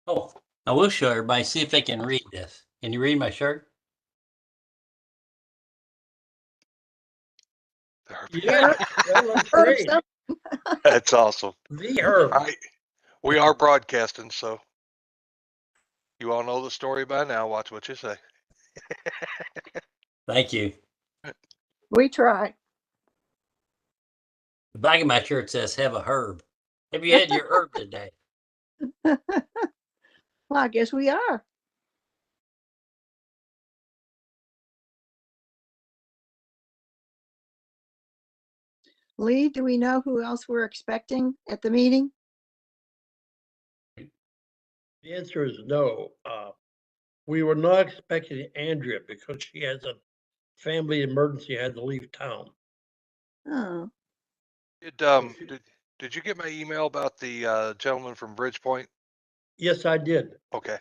Oh, I will show everybody, see if they can read this. Can you read my shirt? Yeah, that looks great. That's awesome. The herb. We are broadcasting, so you all know the story by now. Watch what you say. Thank you. We try. The back of my shirt says, have a herb. Have you had your herb today? Well, I guess we are. Lee, do we know who else we're expecting at the meeting? The answer is no. We were not expecting Andrea because she has a family emergency, had to leave town. Oh, Did you get my email about the gentleman from Bridgepoint? Yes, I did. Okay.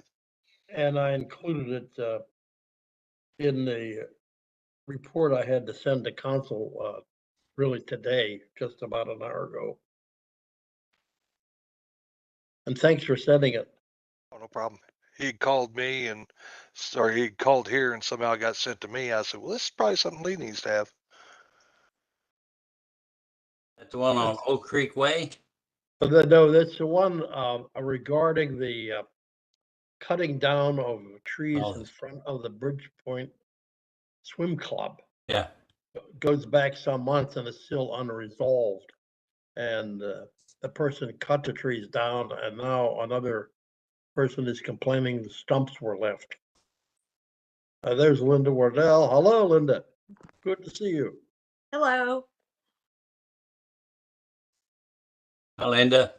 And I included it in the report I had to send to council really today, just about an hour ago. And thanks for sending it. Oh, no problem. He called me he called here and somehow it got sent to me. I said, well, this is probably something Lee needs to have. That's the one on Oak Creek Way? No, that's the one regarding the cutting down of trees in front of the Bridgepoint Swim Club. Yeah. Goes back some months and is still unresolved. And the person cut the trees down, and now another person is complaining the stumps were left. There's Linda Wardell. Hello, Linda. Good to see you. Hello. Hi, Linda.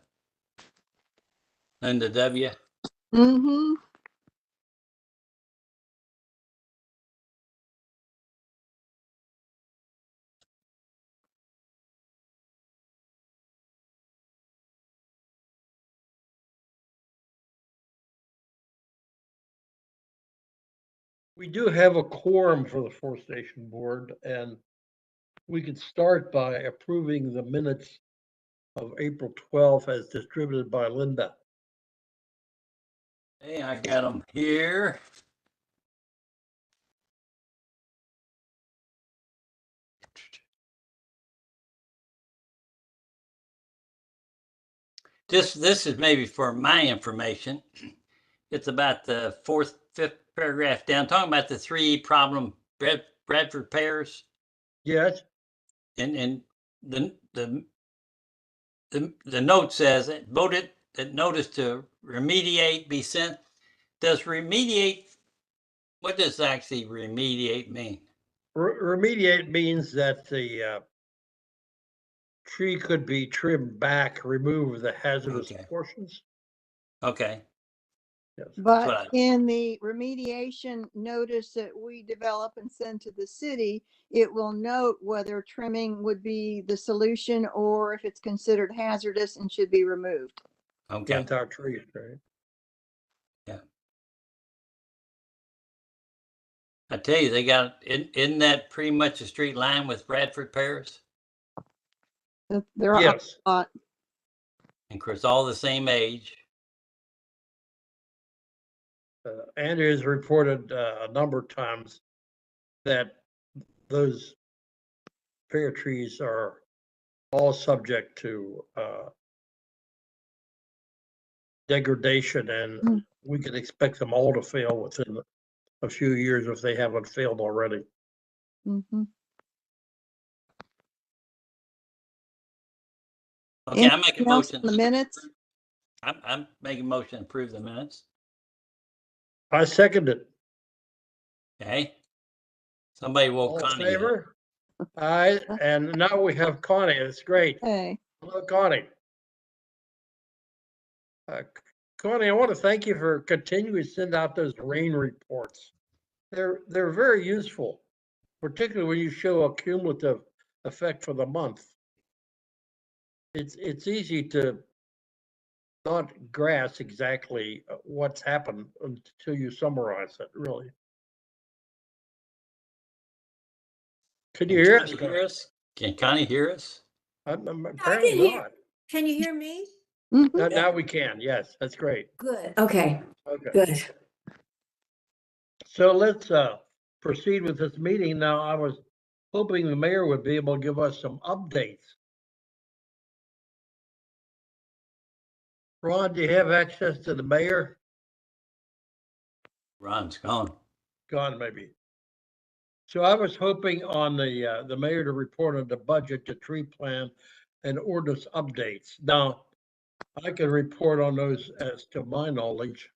Linda W. mm-hmm. We do have a quorum for the Forestation Board, and we could start by approving the minutes of April 12th as distributed by Linda. Hey, I got them here. This is maybe for my information. It's about the fifth paragraph down, talking about the 3 problem Bradford pears. Yes. And the note says voted that notice to remediate be sent. Does remediate, what does actually remediate mean? Remediate means that the tree could be trimmed back, remove the hazardous portions. Okay. Yes. But in the remediation notice that we develop and send to the city, it will note whether trimming would be the solution or if it's considered hazardous and should be removed. Okay. The entire tree, right? Yeah. I tell you, they got, isn't that pretty much a straight line with Bradford pears? They're yes. A lot. And of course, all the same age. Andrew has reported a number of times that those pear trees are all subject to degradation, and we can expect them all to fail within a few years if they haven't failed already. Mm-hmm. Okay, I make a motion. The minutes. I'm making a motion to approve the minutes. I second it. Okay. Somebody will. All in favor? Aye. And now we have Connie. It's great. Hey. Hello, Connie. Connie, I want to thank you for continuing to send out those rain reports. They're very useful, particularly when you show a cumulative effect for the month. It's easy to not grasp exactly what's happened until you summarize it, really. Can you hear us? Can Connie hear us? Apparently not. Can you hear me? Mhm. Now we can, yes, that's great. Good. Okay, Okay, good. so let's proceed with this meeting. Now, I was hoping the mayor would be able to give us some updates. Ron, do you have access to the mayor? Ron's gone. Gone, maybe. So I was hoping on the mayor to report on the budget, the tree plan, and ordinance updates. Now, I can report on those as to my knowledge.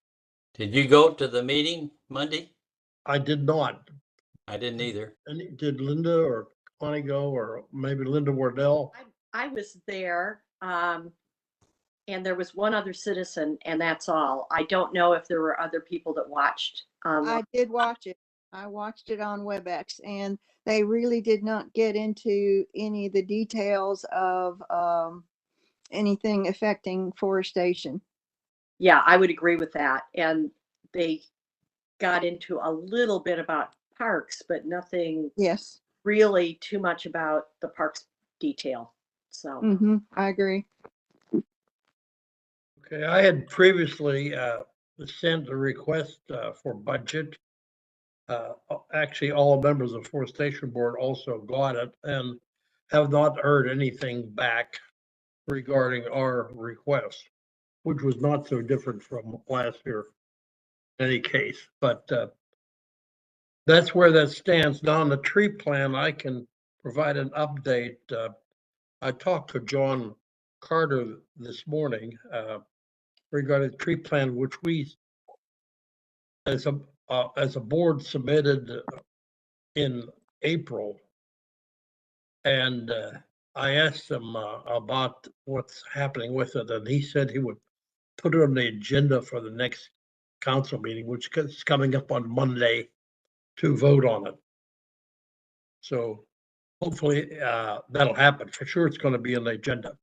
Did you go to the meeting Monday? I did not. I didn't either. And did Linda or Connie go, or maybe Linda Wardell? I was there, and there was one other citizen, and that's all. I don't know if there were other people that watched. I did watch it. I watched it on WebEx, and they really did not get into any of the details of anything affecting forestation. Yeah, I would agree with that. And they got into a little bit about parks, but nothing Yes. really too much about the parks detail. So, I agree. Okay, I had previously sent a request for budget. Actually, all members of Forestation Board also got it and have not heard anything back regarding our request, which was not so different from last year in any case, but that's where that stands. Now on the tree plan, I can provide an update. I talked to John Carter this morning regarding the tree plan, which we as a board submitted in April. And I asked him about what's happening with it, and he said he would put it on the agenda for the next council meeting, which is coming up on Monday, to vote on it. So hopefully that'll happen. For sure, it's going to be on the agenda.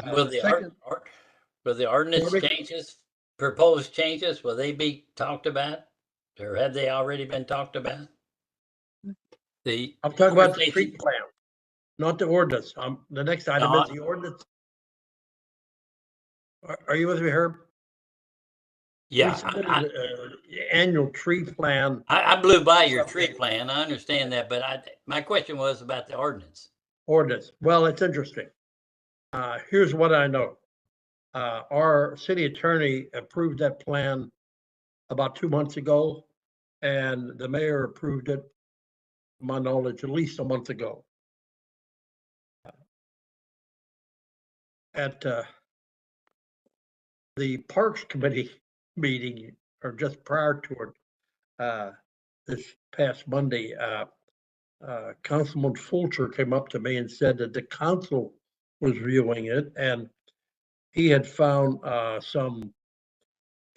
Will the second- will the ordinance Sorry? changes, proposed changes, will they be talked about? Or have they already been talked about? The I'm talking about the tree Forestation- plan, not the ordinance. The next item No, is the ordinance. Are you with me, Herb? We Yeah, submitted annual tree plan I blew by your tree plan. I understand that, but my question was about the ordinance. ordinance. Well, it's interesting. Here's what I know. Our city attorney approved that plan about 2 months ago, and the mayor approved it, to my knowledge, at least a month ago. At the Parks Committee meeting, or just prior to it, this past Monday, Councilman Fulcher came up to me and said that the council was reviewing it, and he had found some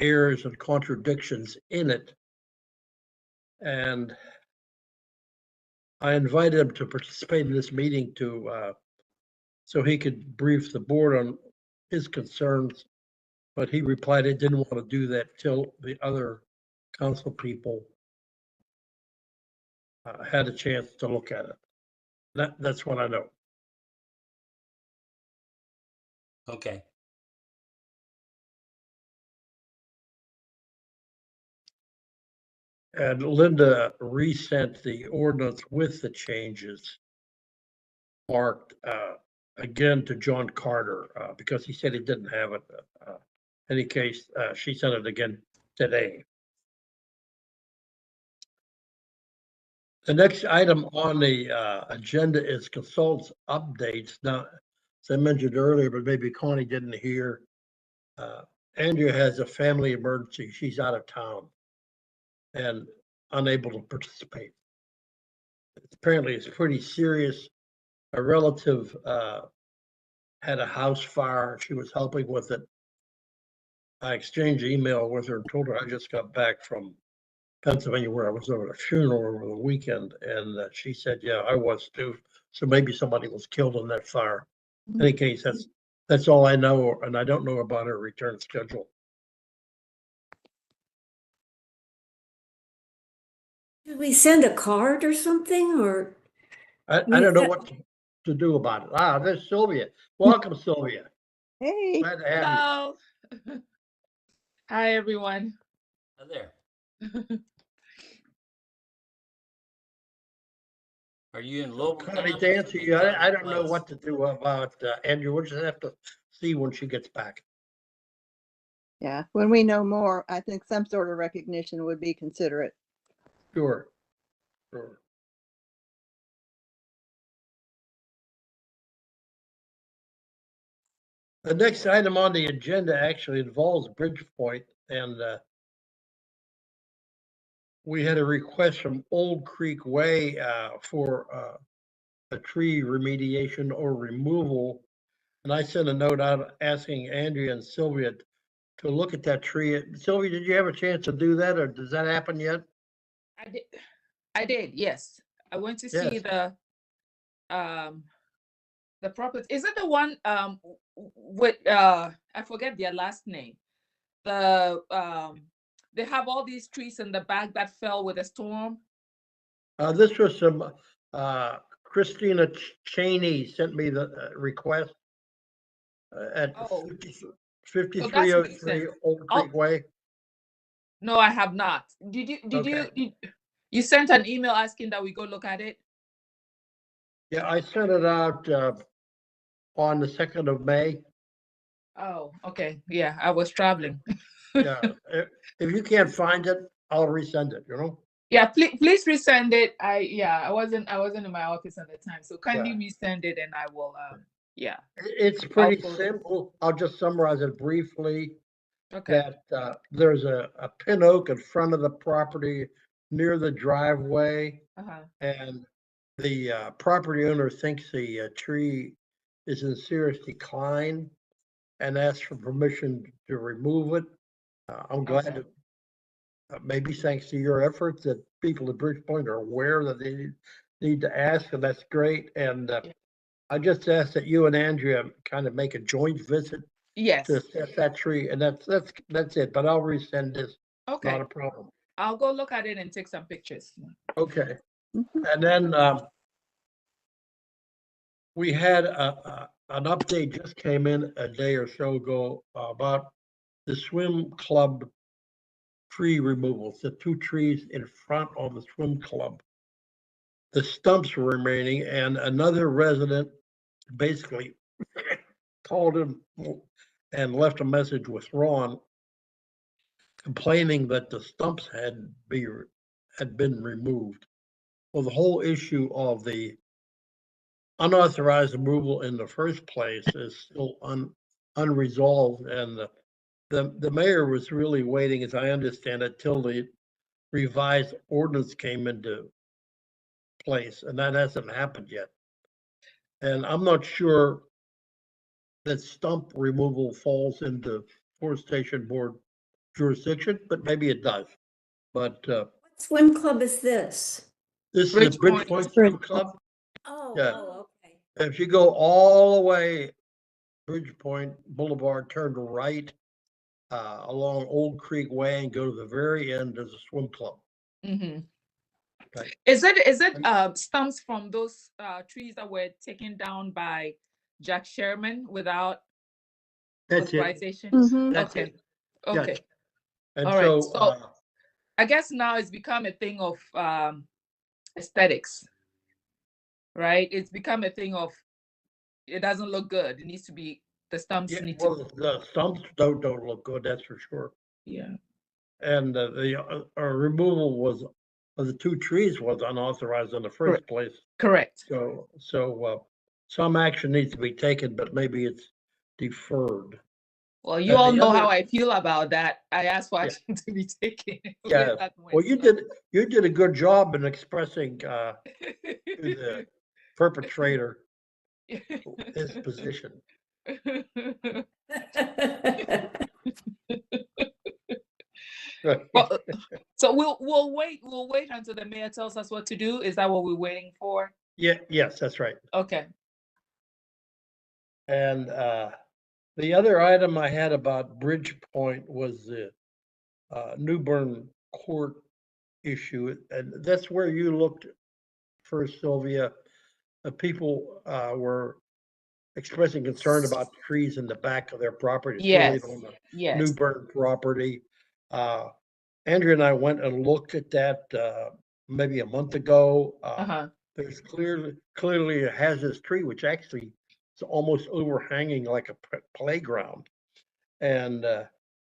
errors and contradictions in it. And I invited him to participate in this meeting so he could brief the board on his concerns. But he replied he didn't want to do that till the other council people had a chance to look at it. That's what I know. Okay. And Linda resent the ordinance with the changes marked again to John Carter because he said he didn't have it. Any case, she sent it again today. The next item on the agenda is consultants updates. Now, as I mentioned earlier, but maybe Connie didn't hear, Andrea has a family emergency. She's out of town and unable to participate. Apparently, it's pretty serious. A relative had a house fire. She was helping with it. I exchanged email with her and told her I just got back from Pennsylvania where I was over a funeral over the weekend. And she said, yeah, I was too. So maybe somebody was killed in that fire. In any case, that's all I know. And I don't know about her return schedule. Did we send a card or something, or? I don't know what to do about it. Ah, there's Sylvia. Welcome, Sylvia. Hey, Glad to have you. Hello. Hi, everyone. Oh, there. Are you in Louisville? Connie, now? to answer you, I don't know Place. what to do about Andrew. We'll just have to see when she gets back. yeah, when we know more, I think some sort of recognition would be considerate. Sure. Sure. The next item on the agenda actually involves Bridgepoint, and we had a request from Old Creek Way for a tree remediation or removal. And I sent a note out asking Andrea and Sylvia to look at that tree. Sylvia, did you have a chance to do that, or does that happen yet? I did. I did. Yes, I went to see Yes. the property. Is it the one with I forget their last name. They have all these trees in the back that fell with a storm. This was some Christina Cheney sent me the request at Oh, 5303 Old Oh. Creek Way. No, I have not. You sent an email asking that we go look at it? Yeah, I sent it out on the 2nd of May. Oh, okay. Yeah, I was traveling. Yeah, if you can't find it, I'll resend it, you know? Yeah, please resend it. I wasn't in my office at the time, so kindly resend it and I will yeah. It's pretty go- simple. I'll just summarize it briefly. Okay. That there's a pin oak in front of the property near the driveway, Uh-huh. and the property owner thinks the tree is in serious decline and asks for permission to remove it. I'm glad Okay. that maybe thanks to your efforts that people at Bridgepoint are aware that they need to ask, and that's great. And I just ask that you and Andrea kind of make a joint visit Yes. to assess that tree, and that's it. But I'll resend this. Okay. Not a problem. I'll go look at it and take some pictures. Okay. Mhm. And then we had an update just came in a day or so ago about the swim club tree removals, the 2 trees in front of the swim club. The stumps were remaining, and another resident basically called him and left a message with Ron complaining that the stumps had been removed. Well, the whole issue of the unauthorized removal in the first place is still unresolved, and the mayor was really waiting, as I understand it, till the revised ordinance came into place, and that hasn't happened yet. And I'm not sure that stump removal falls into Forestation Board jurisdiction, but maybe it does. But What swim club is this? this is a Bridgepoint. Bridgepoint Swim Club. Oh, Yeah. oh, okay. If you go all the way Bridgepoint Boulevard, turn to right along Old Creek Way and go to the very end, there's a swim club. Mm-hmm. Okay. Is it stumps from those trees that were taken down by Jack Sherman without That's it. authorization? Mhm. That's Okay. it. Okay. Yes. And All right. so, So I guess now it's become a thing of aesthetics, right? It's become a thing of it doesn't look good. It needs to be the stumps yeah, need well, to. the stumps don't look good, that's for sure. Yeah. And the removal of the 2 trees was unauthorized in the first place. Correct. So some action needs to be taken, but maybe it's deferred. Well, you And all the know other- how I feel about that. I asked for Yeah. action to be taken. Yeah. Well, you did a good job in expressing to the perpetrator his position. Well, so we'll wait until the mayor tells us what to do. Is that what we're waiting for? Yeah, yes, that's right. Okay. And the other item I had about Bridgepoint was the New Bern Court issue, and that's where you looked first, Sylvia. people were expressing concern about trees in the back of their property. Yes, On the yes. New Bern property. Andrea and I went and looked at that maybe a month ago. Uh-huh. There's clearly a hazardous tree, which actually is almost overhanging like a playground. And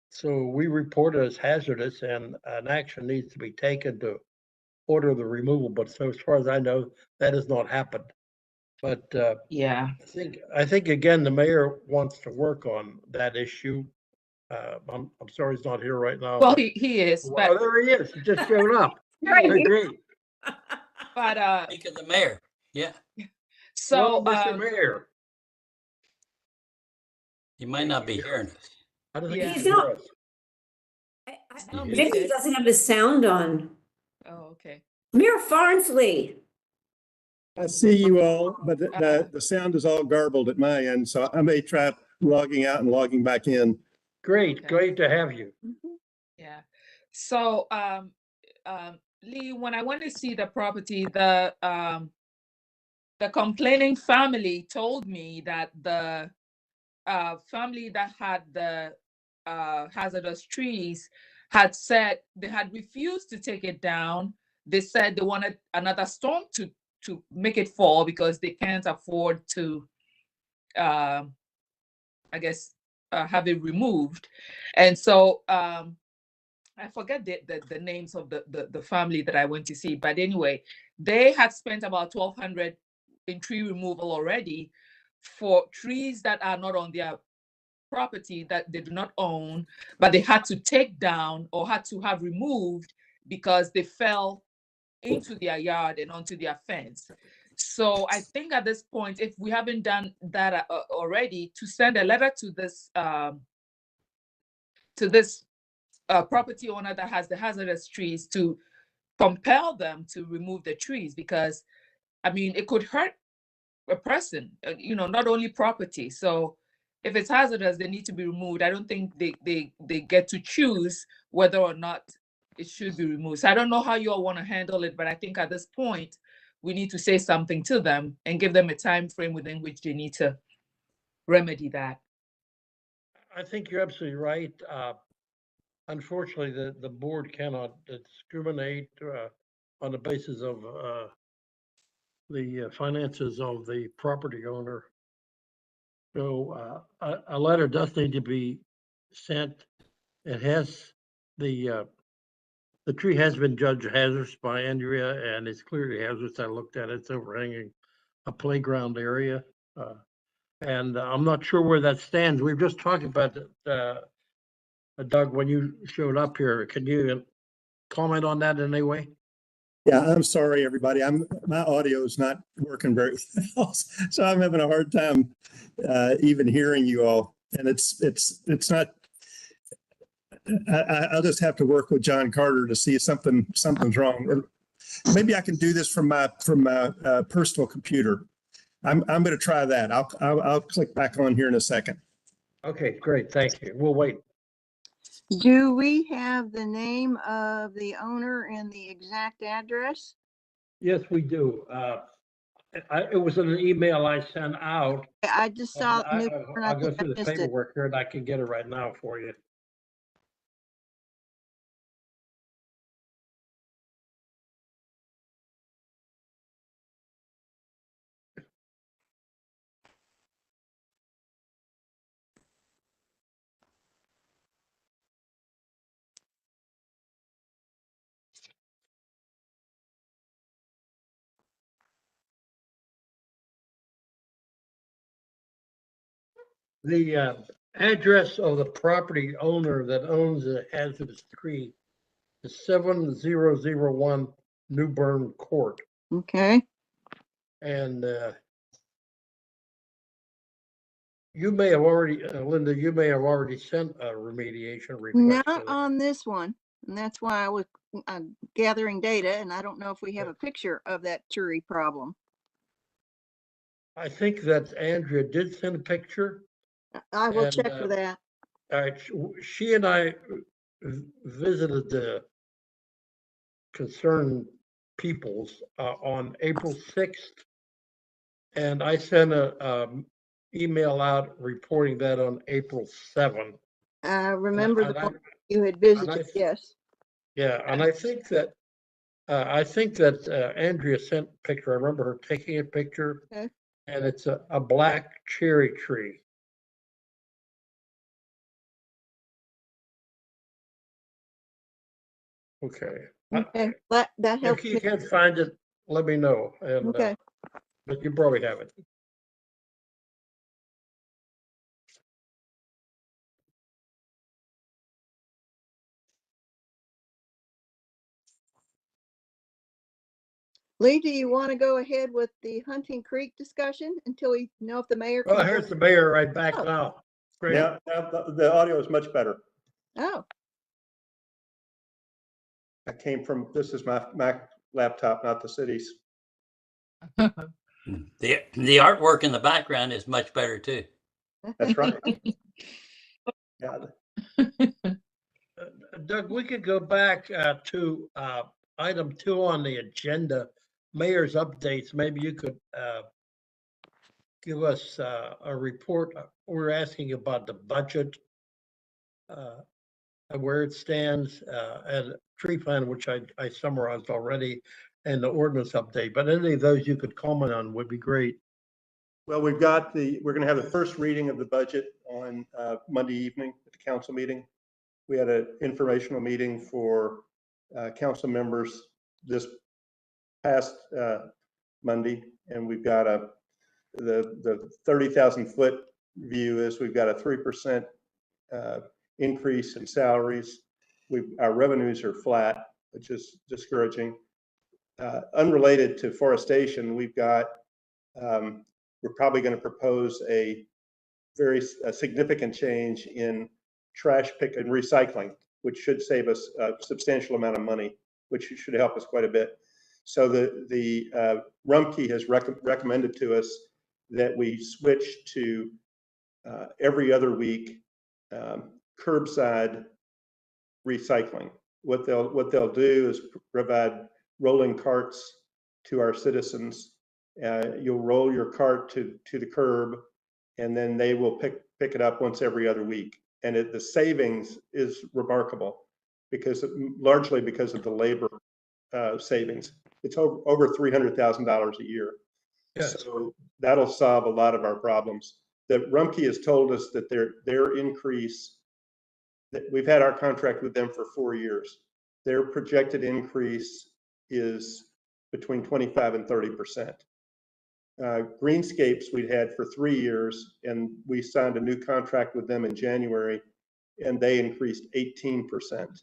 so we report it as hazardous, and an action needs to be taken to order the removal. But so as far as I know, that has not happened. But Yeah. I think again, the mayor wants to work on that issue. I'm sorry he's not here right now. Well, but- he is, Oh, but there he is. He just showed up. Right. Great. but Speak of the mayor. Yeah, so Well, Mr. Mayor, he might not be hearing us. I don't think Yeah. he He's can not- hear us. Oh, He's Maybe he muted. doesn't have the sound on. Oh, okay. Mayor Farnsley. I see you all, but Uh-huh. the sound is all garbled at my end, so I may try logging out and logging back in. Great, Okay. great to have you. Yeah. So Lee, when I went to see the property, the complaining family told me that the family that had the hazardous trees had said they had refused to take it down. They said they wanted another storm to make it fall because they can't afford to, I guess, have it removed. And so I forget the names of the family that I went to see, but anyway, they had spent about 1,200 in tree removal already for trees that are not on their property, that they do not own, but they had to take down or had to have removed because they fell into their yard and onto their fence. So I think at this point, if we haven't done that already, to send a letter to this property owner that has the hazardous trees to compel them to remove the trees, because I mean it could hurt a person, not only property. So if it's hazardous, they need to be removed. I don't think they get to choose whether or not it should be removed. So I don't know how you all want to handle it, but I think at this point we need to say something to them and give them a time frame within which they need to remedy that. I think you're absolutely right. Unfortunately, the board cannot discriminate on the basis of the finances of the property owner. So a letter does need to be sent. It has the tree has been judged hazardous by Andrea, and it's clearly hazardous. I looked at it, it's overhanging a playground area. And I'm not sure where that stands. We've just talked about Doug, when you showed up here. Can you comment on that in any way? Yeah, I'm sorry, everybody. My audio is not working very well, so I'm having a hard time even hearing you all. And it's not. I'll just have to work with John Carter to see if something's wrong. Or maybe I can do this from my personal computer. I'm going to try that. I'll click back on here in a second. Okay, great. Thank you. We'll wait. Do we have the name of the owner and the exact address? Yes, we do. It was in an email I sent out. I just saw And New Bern. I I'll go think I through the missed it. paperwork here and I can get it right now for you. The address of the property owner that owns the hazardous tree is 7001 New Bern Court. Okay. And you may have already, Linda, you may have already sent a remediation request. Not on this one. And that's why I was gathering data, and I don't know if we have a picture of that tree problem. I think that Andrea did send a picture. I will And, check for that. She and I visited the concerned peoples on April 6th And I sent a email out reporting that on April 7th. I remember the And I- one you had and visited, I- yes. Yeah, and I think that Andrea sent a picture. I remember her taking a picture. Okay. And it's a black cherry tree. Okay. Okay, that If helps you me. can't find it, let me know. And, Okay, but you probably have it. Lee, do you want to go ahead with the Hunting Creek discussion until we know if the mayor Well, can? here's the mayor right back Oh. now. Great. Yeah, the audio is much better. Oh, I came from, this is my Mac laptop, not the city's. The artwork in the background is much better too. That's right. Yeah, Doug, we could go back to item 2 on the agenda, mayor's updates. Maybe you could give us a report. We're asking about the budget, and where it stands, and tree plan, which I summarized already, and the ordinance update. But any of those you could comment on would be great. well, we're going to have the first reading of the budget on Monday evening at the council meeting. We had an informational meeting for council members this past Monday, and we've got the 30,000 foot view is we've got a 3% increase in salaries. Our revenues are flat, which is discouraging. Unrelated to forestation, we've got we're probably going to propose a significant change in trash pick and recycling, which should save us a substantial amount of money, which should help us quite a bit. So the Rumpke has recommended to us that we switch to every other week curbside recycling. What they'll do is provide rolling carts to our citizens. You'll roll your cart to the curb, and then they will pick it up once every other week. And the savings is remarkable largely because of the labor savings. It's over $300,000 a year. Yes. So that'll solve a lot of our problems. That Rumpke has told us that their increase, that we've had our contract with them for 4 years. Their projected increase is between 25 and 30%. Greenscapes we'd had for 3 years, and we signed a new contract with them in January, and they increased 18%.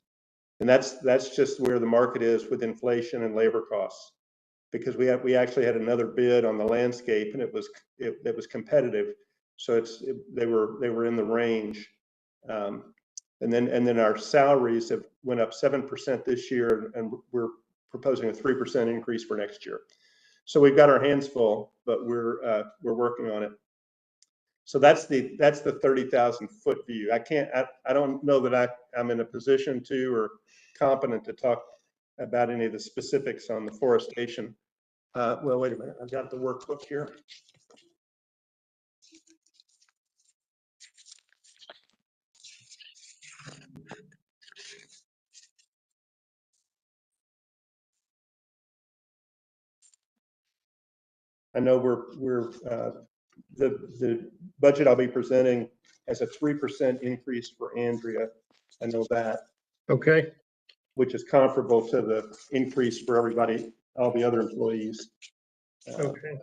And that's just where the market is with inflation and labor costs. Because we actually had another bid on the landscape, and it was competitive, so they were in the range. And then our salaries have went up 7% this year, and we're proposing a 3% increase for next year. So we've got our hands full, but we're working on it. So that's the 30,000 foot view. I don't know that I'm in a position to or competent to talk about any of the specifics on the forestation. Well, wait a minute. I've got the workbook here. I know the budget I'll be presenting has a 3% increase for Andrea. I know that, Okay. which is comparable to the increase for everybody, all the other employees. Okay.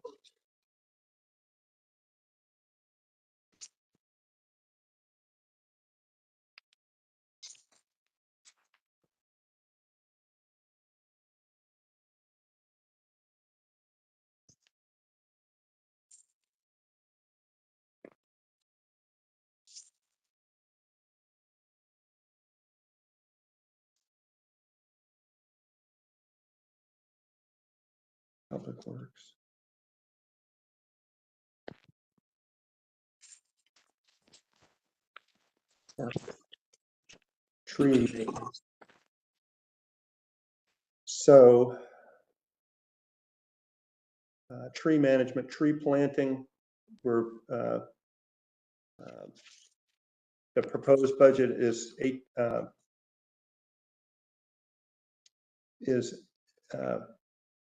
Public Works. Tree maintenance. So Tree management, tree planting, we're, the proposed budget is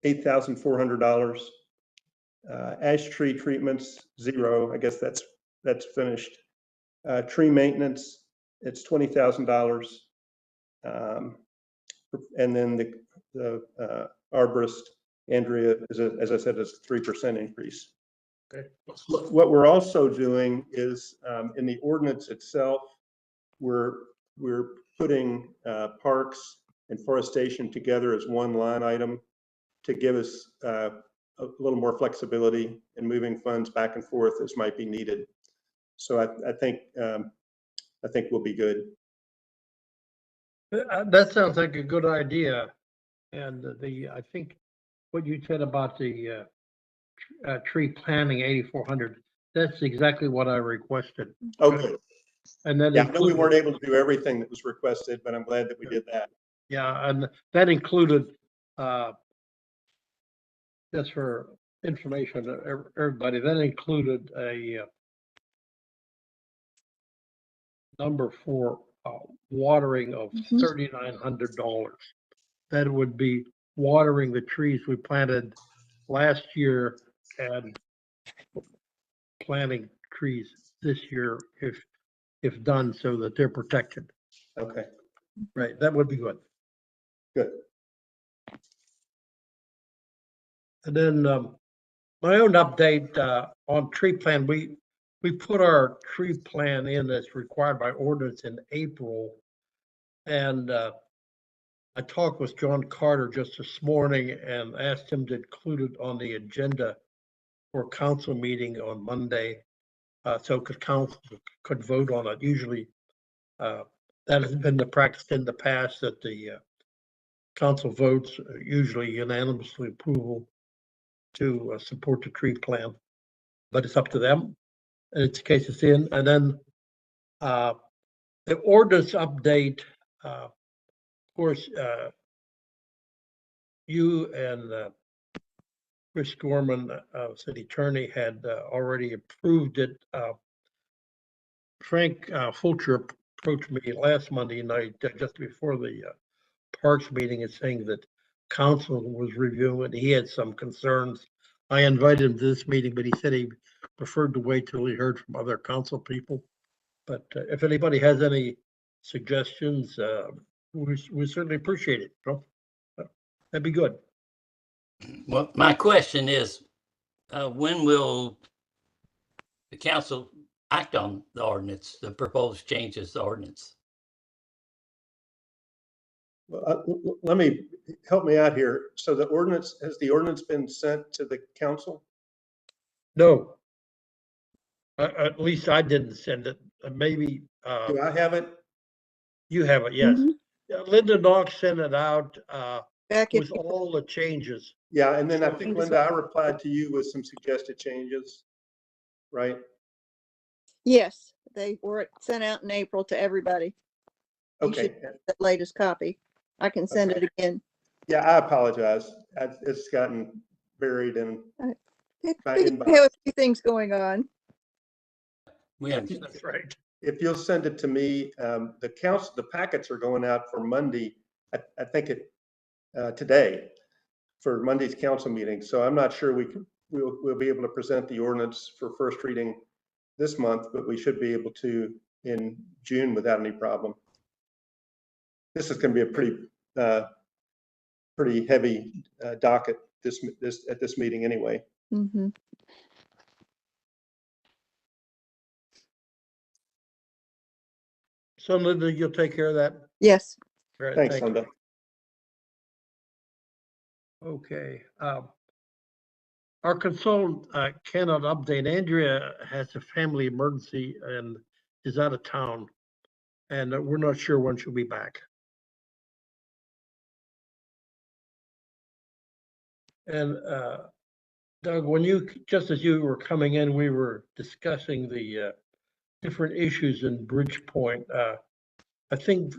$8,400. Ash tree treatments, 0. I guess that's finished. Tree maintenance, it's $20,000. And then the arborist, Andrea, as I said, is a 3% increase. Okay. What we're also doing is in the ordinance itself, we're putting parks and forestation together as one line item to give us a little more flexibility in moving funds back and forth as might be needed. So I think we'll be good. That sounds like a good idea. And I think what you said about the tree planting 8,400, that's exactly what I requested. Okay. And then Yeah, I know we weren't able to do everything that was requested, but I'm glad that we did that. Yeah, and that included, just for information to everybody, that included a number for watering of $3,900. That would be watering the trees we planted last year and planting trees this year if done so that they're protected. Okay, Right, that would be good. good. And then my own update on tree plan, we put our tree plan in as required by ordinance in April. And I talked with John Carter just this morning and asked him to include it on the agenda for council meeting on Monday. So council could vote on it. Usually that has been the practice in the past, that the council votes usually unanimously approval to support the tree plan, but it's up to them. And it's the case it's in. And then the ordinance update, of course, you and Chris Gorman, city attorney, had already approved it. Frank Fulcher approached me last Monday night, just before the Parks meeting, and saying that council was reviewing. He had some concerns. I invited him to this meeting, but he said he preferred to wait till he heard from other council people. But if anybody has any suggestions, we certainly appreciate it. So, that'd be good. Well, my question is, when will the council act on the ordinance, the proposed changes to the ordinance? Well, help me out here. So has the ordinance been sent to the council? No. At least I didn't send it. Maybe Do I have it? you have it, yes. Linda Knox sent it out Back in, with all the changes. Yeah, and then I So- think, Linda, I replied to you with some suggested changes, right? yes, they were sent out in April to everybody. You should Okay, have the latest copy. I can send it again. yeah, I apologize. It's gotten buried in my We inbox. have a few things going on. We understand. That's right. If you'll send it to me, the packets are going out for Monday, I think today, for Monday's council meeting. So I'm not sure we'll be able to present the ordinance for first reading this month, but we should be able to in June without any problem. This is going to be a pretty heavy docket at this meeting anyway. Mm-hmm. So Linda, you'll take care of that? Yes. All right, Thanks, thank you. Linda. Okay. Our consultant cannot update. Andrea has a family emergency and is out of town, and we're not sure when she'll be back. And Doug, just as you were coming in, we were discussing the different issues in Bridgepoint. I think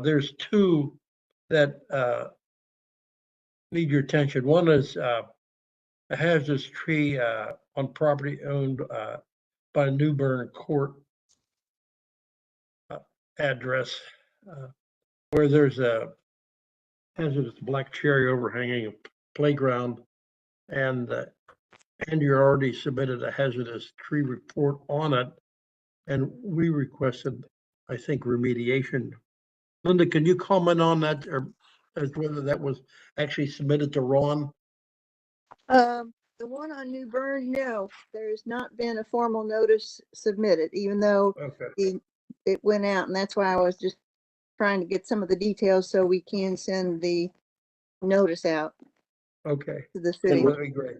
there's two that need your attention. One is a hazardous tree on property owned by New Bern Court address where there's a hazardous black cherry overhanging a playground, and Andrew already submitted a hazardous tree report on it, and we requested, I think, remediation. Linda, can you comment on that, or as whether that was actually submitted to Ron? The one on New Bern, no, there's not been a formal notice submitted, even though Okay. it went out, and that's why I was just trying to get some of the details so we can send the notice out Okay. to the city. That'd be great.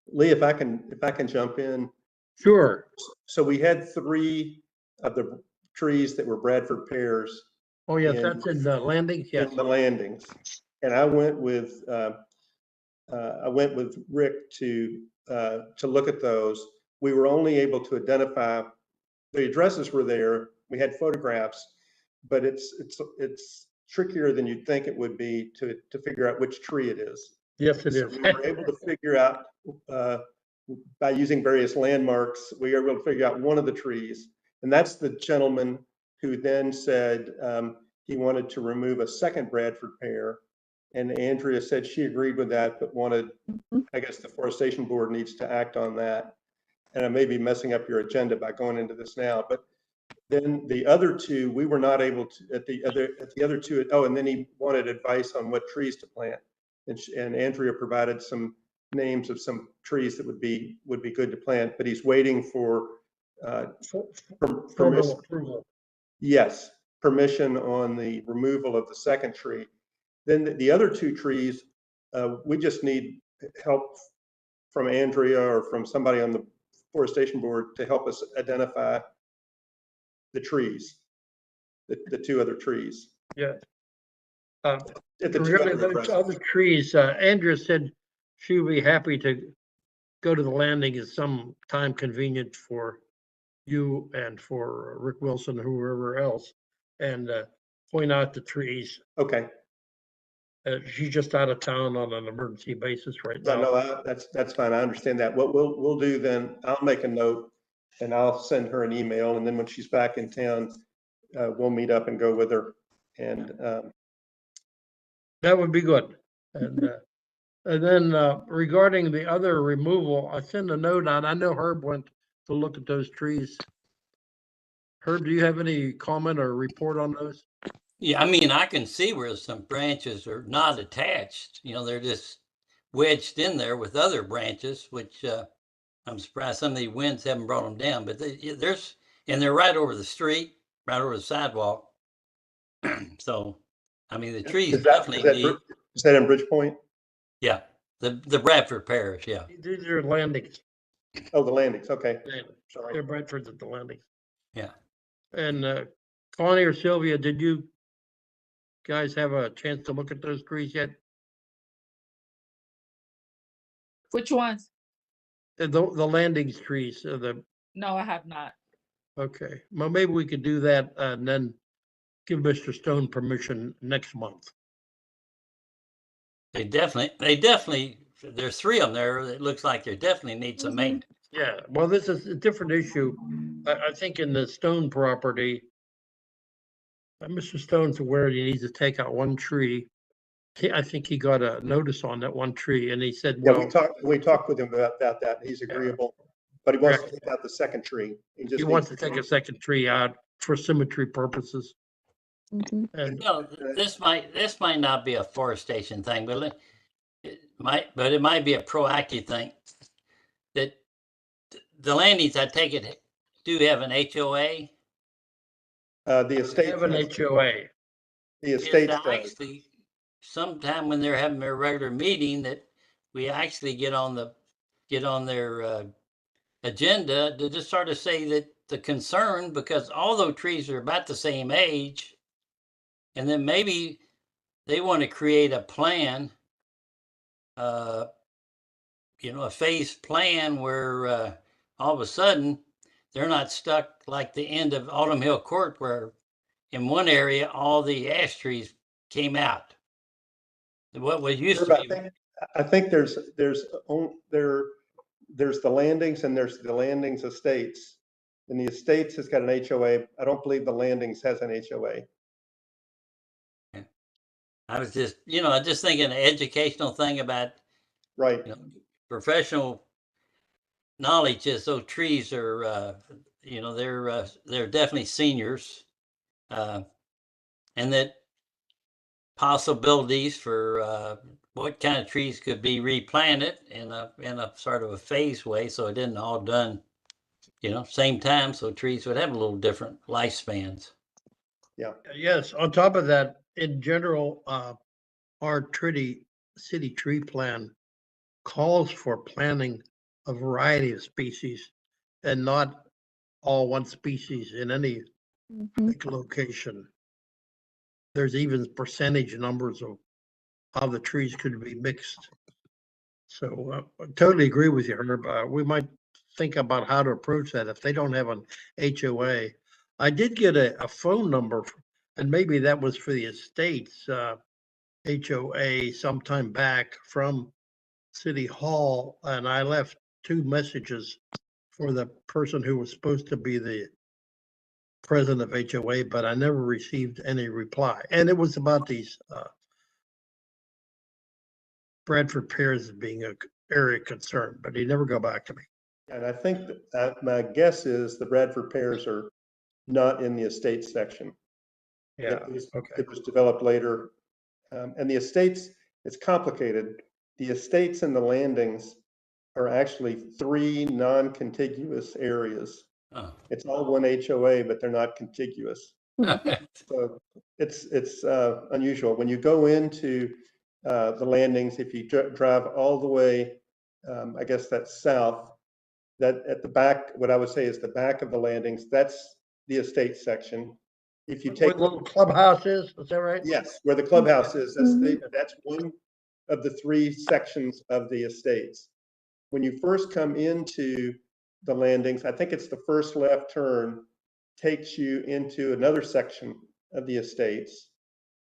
Lee, if I can jump in. Sure. So we had 3 of the trees that were Bradford pears Oh, yes, in- that's in the landings, yes. in the landings. And I went with Rick to look at those. We were only able to identify, the addresses were there. We had photographs, but it's trickier than you'd think it would be to figure out which tree it is. Yes, it So is. we were able to figure out by using various landmarks, we were able to figure out one of the trees. And that's the gentleman who then said he wanted to remove a second Bradford pear. And Andrea said she agreed with that, but wanted, I guess the Forestation Board needs to act on that. And I may be messing up your agenda by going into this now, but then the other 2, we were not able to, at the other 2, oh, and then he wanted advice on what trees to plant. And Andrea provided some names of some trees that would be good to plant, but he's waiting for Formal approval. Yes, permission on the removal of the second tree. Then the other 2 trees, we just need help from Andrea or from somebody on the Forestation Board to help us identify the trees, the 2 other trees. Yes. At the 2 Regarding other those addresses. other trees, Andrea said she would be happy to go to the landing at some time convenient for you and for Rick Wilson, whoever else, and point out the trees. Okay. She's just out of town on an emergency basis right Yeah, now. no, that's fine. I understand that. What we'll do then, I'll make a note and I'll send her an email. And then when she's back in town, we'll meet up and go with her. And That would be good. And then regarding the other removal, I sent a note out. I know Herb went to look at those trees. Herb, do you have any comment or report on those? Yeah, I mean, I can see where some branches are not attached, they're just wedged in there with other branches, which I'm surprised some of the winds haven't brought them down, but they're right over the street, right over the sidewalk. So, I mean, the trees definitely need, is that in Bridgepoint? yeah, the Bradford Parish, yeah. These are landings. Oh, the landings. Okay. Sorry. They're Bradford's at the landings. Yeah. And Connie or Sylvia, did you guys have a chance to look at those trees yet? Which ones? The landings trees, No, I have not. okay. Well, maybe we could do that and then give Mr. Stone permission next month. They definitely, there's 3 of them there. It looks like they definitely need some maintenance. Yeah, well, this is a different issue. I think in the Stone property, Mr. Stone's aware he needs to take out one tree. I think he got a notice on that one tree and he said, Yeah, well, we talked with him about that. He's agreeable, but he wants to take out the second tree. he wants to take a second tree out for symmetry purposes. Mhm. And This might not be a forestation thing, but it might be a proactive thing. That the landings, I take it, do have an HOA. The estate. have an HOA. The estate Is to does. actually, sometime when they're having their regular meeting, that we actually get on their agenda to just sort of say that the concern, because all those trees are about the same age, and then maybe they want to create a plan, a phased plan where all of a sudden they're not stuck like the end of Autumn Hill Court, where in one area all the ash trees came out. What was used to be. I think there's the landings and there's the landings estates. And the estates has got an HOA. I don't believe the landings has an HOA. I was just, just thinking an educational thing about, Right. professional knowledge is those trees are, they're definitely seniors. And that possibilities for what kind of trees could be replanted in a sort of a phase way, so it isn't all done, same time, so trees would have a little different lifespans. Yeah. Yes, on top of that, in general, our city tree plan calls for planting a variety of species and not all one species in any location. There's even percentage numbers of how the trees could be mixed. So I totally agree with you, Herb. We might think about how to approach that if they don't have an HOA. I did get a phone number, and maybe that was for the estates HOA sometime back from City Hall, and I left 2 messages for the person who was supposed to be the president of HOA, but I never received any reply. And it was about these Bradford pears being an area concern, but he never got back to me. And I think that my guess is the Bradford pears are not in the estates section. Yeah, Okay. It was developed later. And the estates, it's complicated. The estates and the landings are actually 3 non-contiguous areas. Oh. It's all one HOA, but they're not contiguous. So it's unusual. When you go into the landings, if you drive all the way, I guess that's south, that at the back, what I would say is the back of the landings, that's the estate section. If you Where take the little clubhouse is that right? Yes, where the clubhouse is, that's one of the 3 sections of the estates. When you first come into the landings, I think it's the first left turn takes you into another section of the estates.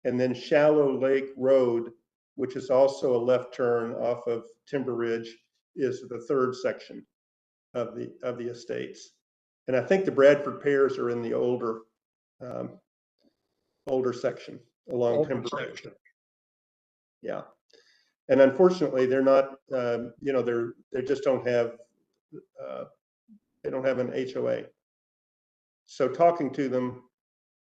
And then Shallow Lake Road, which is also a left turn off of Timber Ridge, is the 3rd section of the estates. And I think the Bradford pears are in the older section along Timber Ridge. Yeah. And unfortunately, they're not, they just don't have, they don't have an HOA. So talking to them,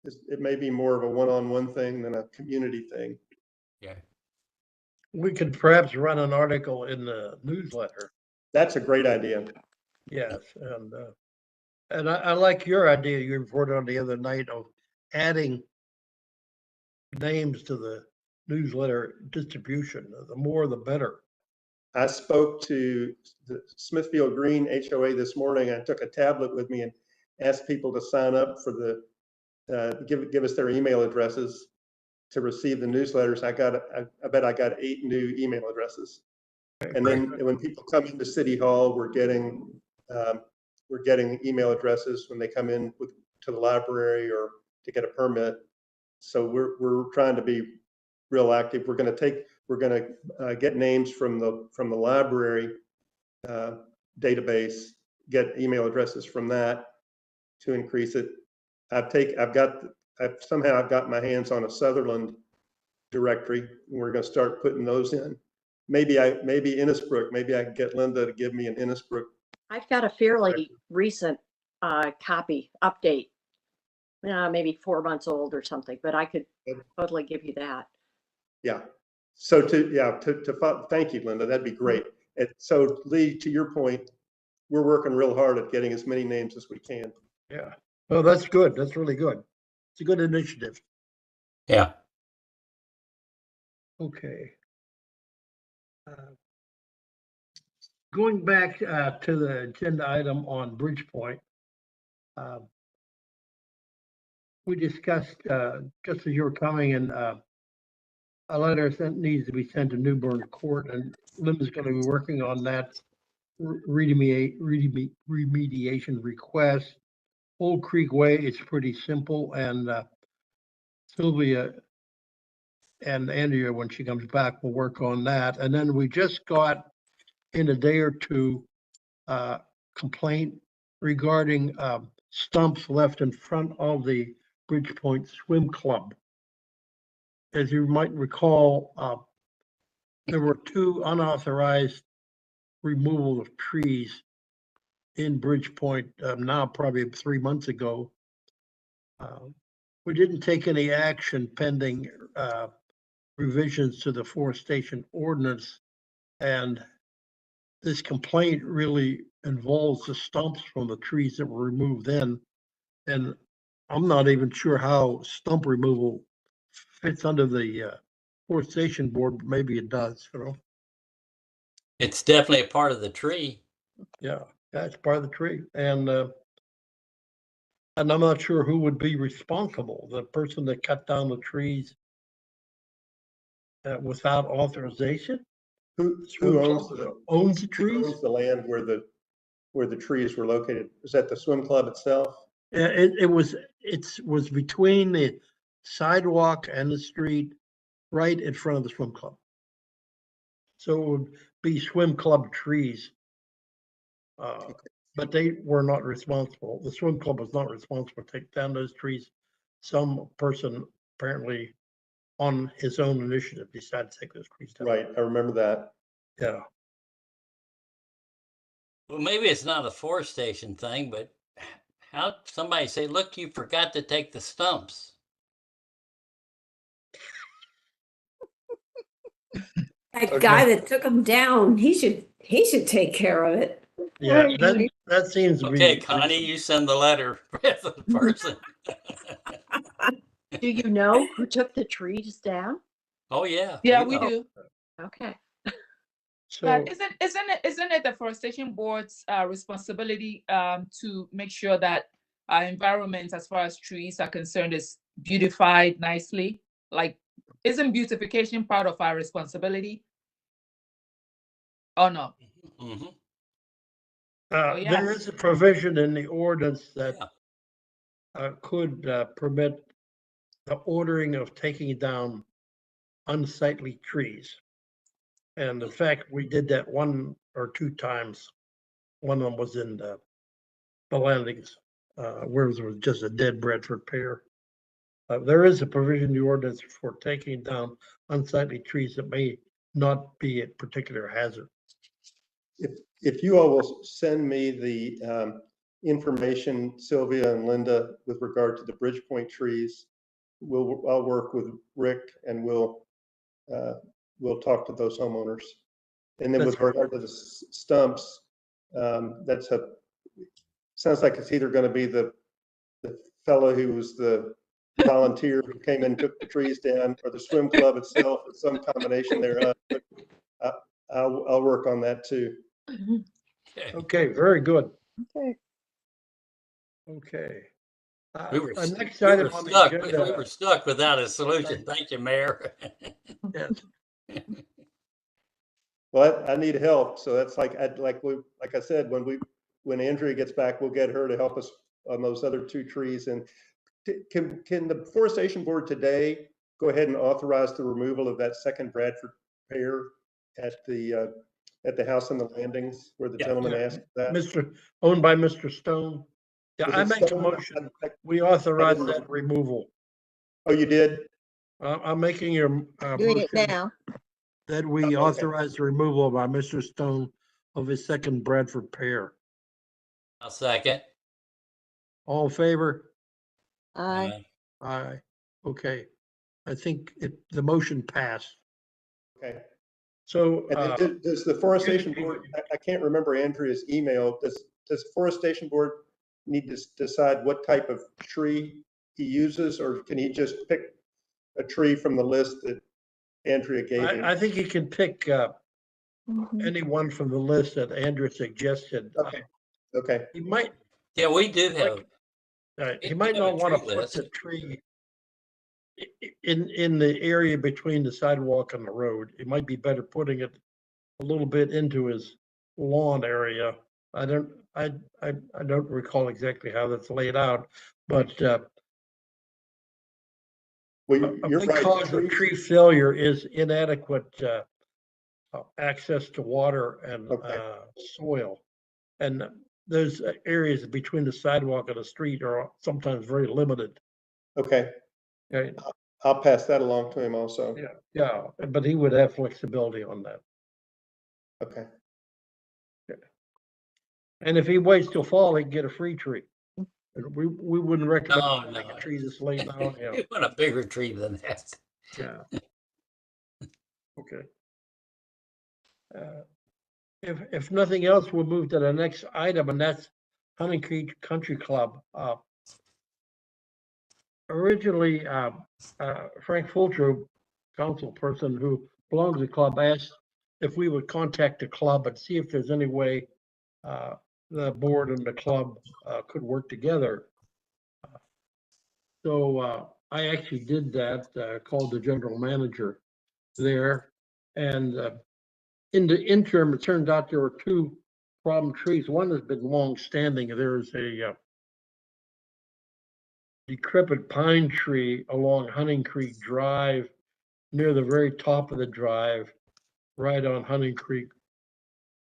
it may be more of a one-on-one thing than a community thing. Yeah. We could perhaps run an article in the newsletter. That's a great idea. Yes, and I like your idea you reported on the other night of adding names to the newsletter distribution. The more, the better. I spoke to the Smithfield Green HOA this morning. I took a tablet with me and asked people to sign up for the, give us their email addresses to receive the newsletters. I bet I got 8 new email addresses. And then when people come into City Hall, we're getting email addresses when they come in to the library or to get a permit. So we're trying to be real active. We're going to get names from the library database, get email addresses from that to increase it. I've somehow got my hands on a Sutherland directory, and we're going to start putting those in. Maybe Innisbrook. Maybe I can get Linda to give me an Innisbrook. I've got a fairly recent copy update, maybe 4 months old or something, but I could totally give you that. Yeah. So thank you, Linda. That'd be great. And so Lee, to your point, we're working real hard at getting as many names as we can. Yeah. Oh, that's good. That's really good. It's a good initiative. Yeah. Okay. Going back to the agenda item on Bridgepoint, we discussed just as you were coming in, a letter needs to be sent to Newbern Court, and Linda's going to be working on that remediation request. Old Creek Way, it's pretty simple, and Sylvia and Andrea, when she comes back, will work on that. And then we just got in a day or two, complaint regarding, stumps left in front of the Bridgepoint Swim Club. As you might recall, there were two unauthorized removal of trees in Bridgepoint, now probably 3 months ago. We didn't take any action pending revisions to the forestation ordinance. And this complaint really involves the stumps from the trees that were removed then. And I'm not even sure how stump removal fits under the forestation board, but maybe it does, you know? It's definitely a part of the tree. Yeah, that's part of the tree. And I'm not sure who would be responsible, the person that cut down the trees without authorization? Who owns the trees? owns the land where the trees were located? Is that the swim club itself? It was between the sidewalk and the street, right in front of the swim club. So it would be swim club trees. But they were not responsible. The swim club was not responsible to take down those trees. Some person apparently on his own initiative decided to take those trees down. Right, I remember that. Yeah. Well, maybe it's not a forestation thing, but how somebody say, look, you forgot to take the stumps. That guy that took him down, he should take care of it. Yeah, Right. that seems to be. Okay, Connie, you send the letter to the person. Do you know who took the trees down? Oh, yeah. Yeah, you we know. do. Okay. So, But isn't it the forestation board's responsibility to make sure that our environment, as far as trees are concerned, is beautified nicely? Like, isn't beautification part of our responsibility? Oh no. Mhm. Oh, yeah. there is a provision in the ordinance that Yeah. could permit the ordering of taking down unsightly trees. And in fact, we did that 1 or 2 times. One of them was in the landings, where there was just a dead Bradford pear. There is a provision in the ordinance for taking down unsightly trees that may not be a particular hazard. If you all will send me the information, Sylvia and Linda, with regard to the Bridgepoint trees, I'll work with Rick and we'll talk to those homeowners. And then with regard to the stumps, sounds like it's either going to be the fellow who was the volunteer who came in and took the trees down, or the swim club itself, or some combination thereof. But I'll work on that too. Okay. Okay, very good. Okay. Okay. We were, Next we item were on the stuck. agenda. We were stuck without a solution. Thank you, Mayor. Yes. Well, I need help, so that's like I said, when Andrea gets back, we'll get her to help us on those other 2 trees. And can the forestation board today go ahead and authorize the removal of that second Bradford pear at the house on the landings where the Yeah. gentleman asked that? Owned by Mr. Stone. Yeah, Was I it make a Stone? motion. We authorize I didn't- that removal. Oh, you did? I'm making your Doing it motion now. that we authorize the removal by Mr. Stone of his second Bradford pear. I'll second. All in favor? Aye. Aye. Okay. I think the motion passed. Okay. So, And then does the forestation board, I can't remember Andrea's email, does the forestation board need to decide what type of tree he uses, or can he just pick a tree from the list that Andrea gave him? I think you can pick Mhm. any one from the list that Andrew suggested. Okay. Okay. He might, Yeah, we do have. he might We have a not want to tree put list. the tree in the area between the sidewalk and the road. It might be better putting it a little bit into his lawn area. I don't recall exactly how that's laid out, but Well, A you're big right. cause of tree failure is inadequate access to water and Okay. soil. And those areas between the sidewalk and the street are sometimes very limited. Okay, Okay? I'll pass that along to him also. Yeah, but he would have flexibility on that. Okay. And if he waits till fall, he can get a free tree. And we wouldn't recommend No, planting no. a tree this late now. Yeah, You want a bigger tree than that. yeah. Okay. If nothing else, we'll move to the next item, and that's Hunting Creek Country Club. Originally, Frank Fulcher, council person who belongs to the club, asked if we would contact the club and see if there's any way the board and the club could work together. So I actually did that, called the general manager there. And in the interim, it turned out there were two problem trees. One has been long standing. There's a decrepit pine tree along Hunting Creek Drive, near the very top of the drive, right on Hunting Creek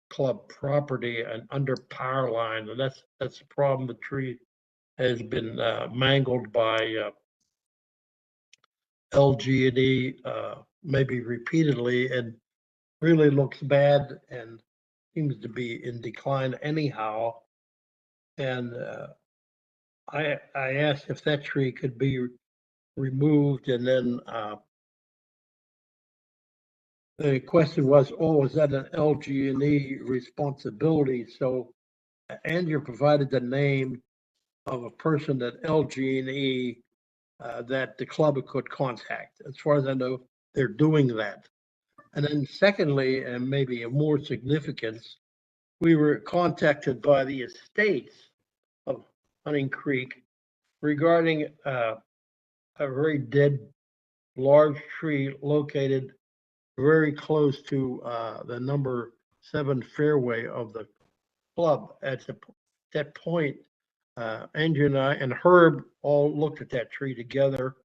Club property and under power line. And that's the problem. The tree has been mangled by LG&E, maybe repeatedly, and really looks bad and seems to be in decline anyhow. And I asked if that tree could be removed, and then the question was, oh, is that an LG&E responsibility? So Andrew provided the name of a person at LG&E that the club could contact. As far as I know, they're doing that. And then secondly, and maybe of more significance, we were contacted by the estates of Hunting Creek regarding a very dead large tree located very close to the number 7 fairway of the club. At that point, Andrew and I and Herb all looked at that tree together.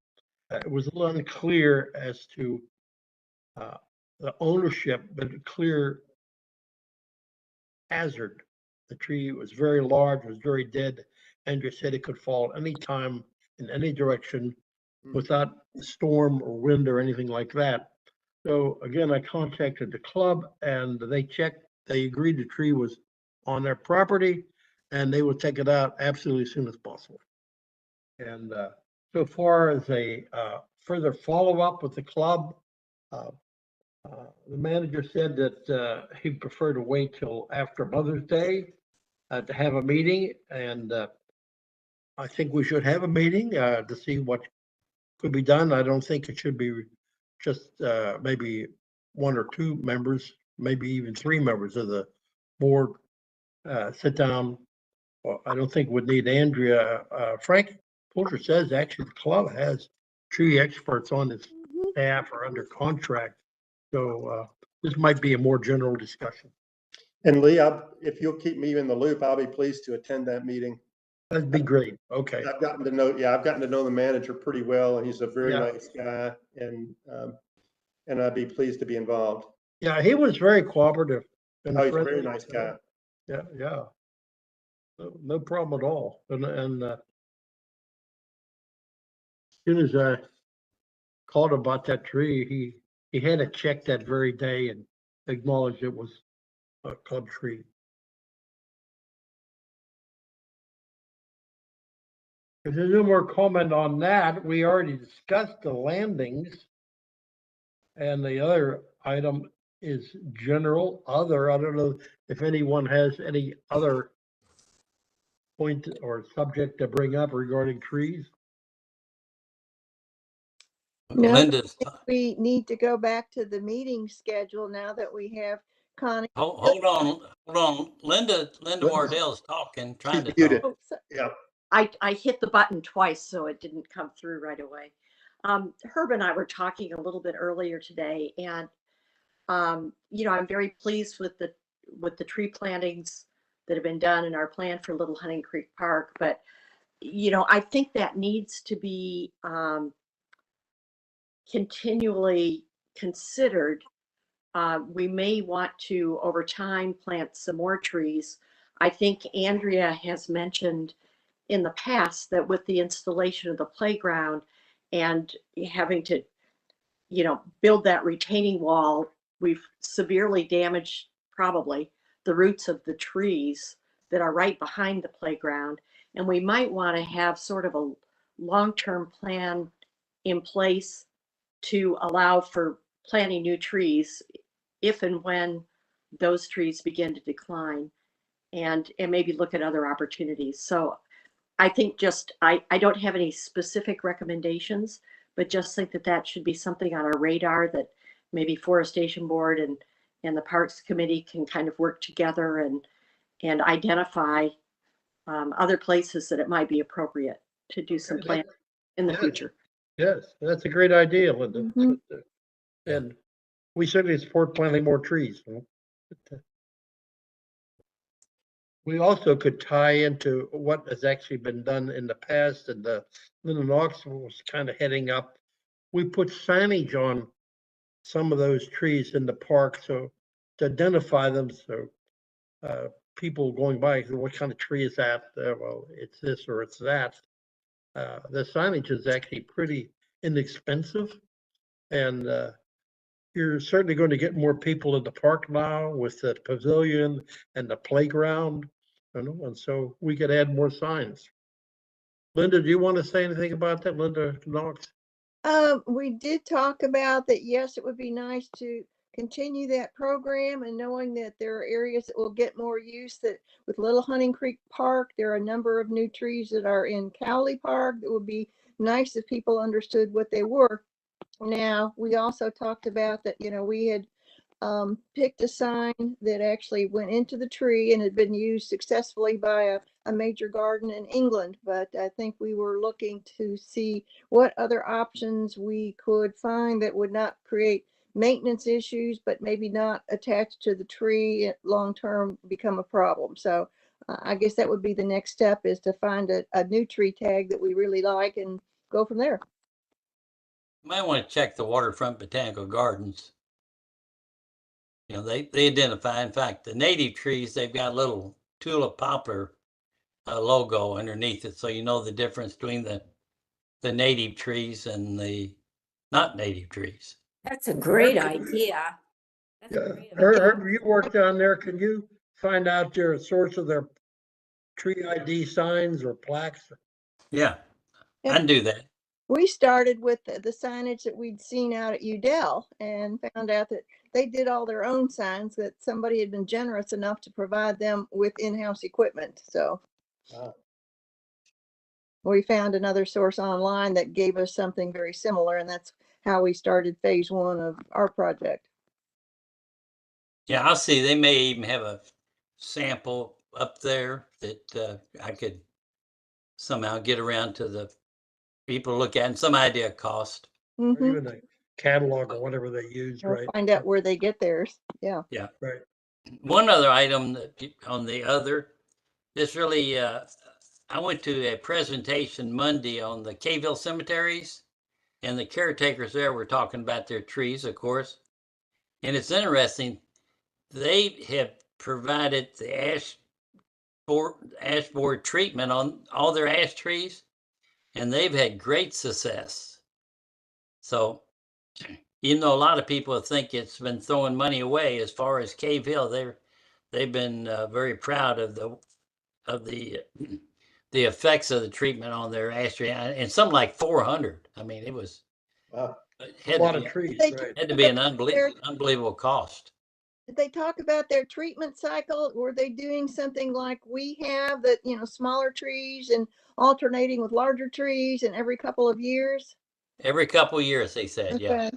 It was a little unclear as to the ownership, but clear hazard. The tree was very large, was very dead. Andrew said it could fall anytime in any direction without storm or wind or anything like that. So again, I contacted the club and they checked, they agreed the tree was on their property and they would take it out absolutely as soon as possible. And so far as a further follow-up with the club, the manager said that he'd prefer to wait till after Mother's Day to have a meeting. And I think we should have a meeting to see what could be done. I don't think it should be just maybe 1 or 2 members, maybe even 3 members of the board sit down. Well, I don't think we'd need Andrea. Frank Fulcher says actually the club has tree experts on its staff or under contract. So this might be a more general discussion. And Lee, if you'll keep me in the loop, I'll be pleased to attend that meeting. That'd be great. Okay. I've gotten to know the manager pretty well, and he's a very Yeah. nice guy, and I'd be pleased to be involved. Yeah, he was very cooperative. And Oh, he's a very friendly. nice guy. Yeah, yeah. No problem at all. And as soon as I called about that tree, he had it checked that very day and acknowledged it was a club tree. If there's no more comment on that, we already discussed the landings. And the other item is general other. I don't know if anyone has any other point or subject to bring up regarding trees. No, Linda's, we need to go back to the meeting schedule now that we have Connie. hold on. Linda Wardell's talking, trying to muted. talk. Oh, so- Yeah. I hit the button twice, so it didn't come through right away. Herb and I were talking a little bit earlier today, and I'm very pleased with the tree plantings that have been done in our plan for Little Hunting Creek Park. But I think that needs to be continually considered. We may want to, over time, plant some more trees. I think Andrea has mentioned in the past that with the installation of the playground and having to, build that retaining wall, we've severely damaged probably the roots of the trees that are right behind the playground. And we might want to have sort of a long-term plan in place to allow for planting new trees if and when those trees begin to decline, and maybe look at other opportunities. So I think I don't have any specific recommendations, but just think that that should be something on our radar, that maybe Forestation Board and the Parks Committee can kind of work together and identify other places that it might be appropriate to do some planting in the Yeah. future. Yes, that's a great idea, Linda. Mhm. And we certainly support planting more trees. We also could tie into what has actually been done in the past, and Linda Knoxville was kind of heading up. We put signage on some of those trees in the park, so to identify them, so people going by, what kind of tree is that? Well, it's this or it's that. The signage is actually pretty inexpensive, and you're certainly going to get more people in the park now with the pavilion and the playground, and so we could add more signs. Linda, do you want to say anything about that, Linda Knox? We did talk about that. Yes, it would be nice to continue that program, and knowing that there are areas that will get more use, that with Little Hunting Creek Park, there are a number of new trees that are in Cowley Park that would be nice if people understood what they were. Now, we also talked about that, we had picked a sign that actually went into the tree and had been used successfully by a major garden in England. But I think we were looking to see what other options we could find that would not create maintenance issues, but maybe not attached to the tree long term become a problem. So I guess that would be the next step, is to find a new tree tag that we really like and go from there. Might want to check the Waterfront Botanical Gardens. They identify, in fact, the native trees, they've got a little tulip poplar logo underneath it. So you know the difference between the native trees and the not native trees. That's a great idea. That's a Yeah, great idea. Herb, you work down there. Can you find out their source of their tree ID signs or plaques? Yeah, I can do that. We started with the signage that we'd seen out at Udell, and found out that they did all their own signs, that somebody had been generous enough to provide them with in-house equipment. So we found another source online that gave us something very similar, and that's how we started phase 1 of our project. Yeah, I'll see. They may even have a sample up there that I could somehow get around to the people to look at, and some idea of cost. Or Mhm. even a catalog or whatever they used, We'll right? find out where they get theirs. Yeah. Yeah. Right. One other item that on the other, this really, I went to a presentation Monday on the Caveville cemeteries, and the caretakers there were talking about their trees, of course. And it's interesting, they have provided the ash board treatment on all their ash trees, and they've had great success. So even though a lot of people think it's been throwing money away, as far as Caveville, they've been very proud of the effects of the treatment on their ash tree, and something like 400. I mean, it was Wow. it A had lot to of be, trees, They right? had to be an unbelievable cost. Did they talk about their treatment cycle? Were they doing something like we have, that, smaller trees and alternating with larger trees, and every couple of years? Every couple of years, they said, yeah. Okay.